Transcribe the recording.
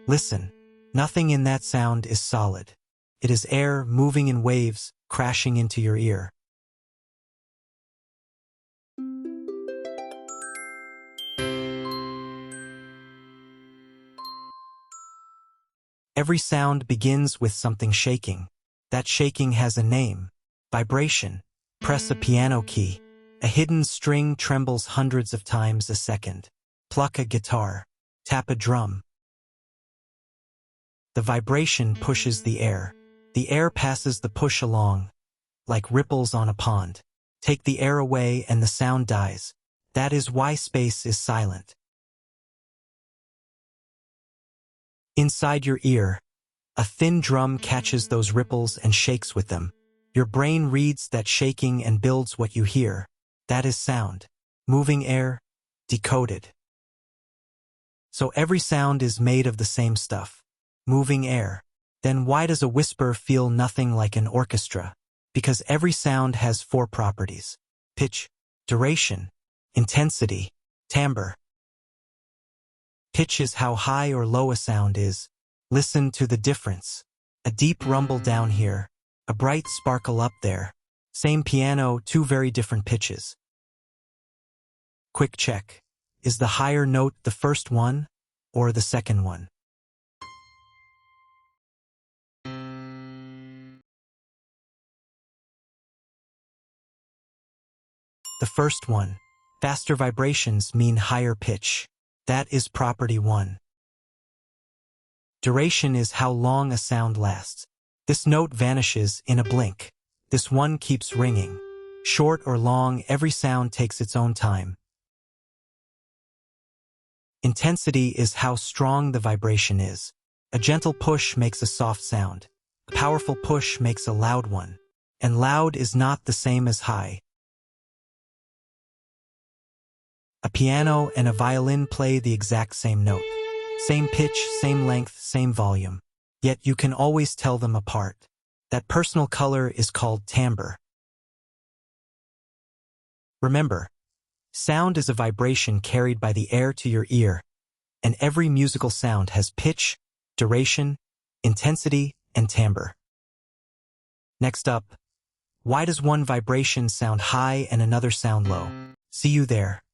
Listen, nothing in that sound is solid. It is air moving in waves, crashing into your ear. Every sound begins with something shaking. That shaking has a name. Vibration. Press a piano key. A hidden string trembles hundreds of times a second. Pluck a guitar. Tap a drum. The vibration pushes the air. The air passes the push along, like ripples on a pond. Take the air away and the sound dies. That is why space is silent. Inside your ear, a thin drum catches those ripples and shakes with them. Your brain reads that shaking and builds what you hear. That is sound. Moving air, decoded. So every sound is made of the same stuff. Moving air. Then why does a whisper feel nothing like an orchestra? Because every sound has 4 properties: pitch, duration, intensity, timbre. Pitch is how high or low a sound is. Listen to the difference. A deep rumble down here, a bright sparkle up there. Same piano, 2 very different pitches. Quick check. Is the higher note the first one or the second one? The first one. Faster vibrations mean higher pitch. That is property 1. Duration is how long a sound lasts. This note vanishes in a blink. This one keeps ringing. Short or long, every sound takes its own time. Intensity is how strong the vibration is. A gentle push makes a soft sound. A powerful push makes a loud one. And loud is not the same as high. A piano and a violin play the exact same note. Same pitch, same length, same volume. Yet you can always tell them apart. That personal color is called timbre. Remember, sound is a vibration carried by the air to your ear, and every musical sound has pitch, duration, intensity, and timbre. Next up, why does one vibration sound high and another sound low? See you there.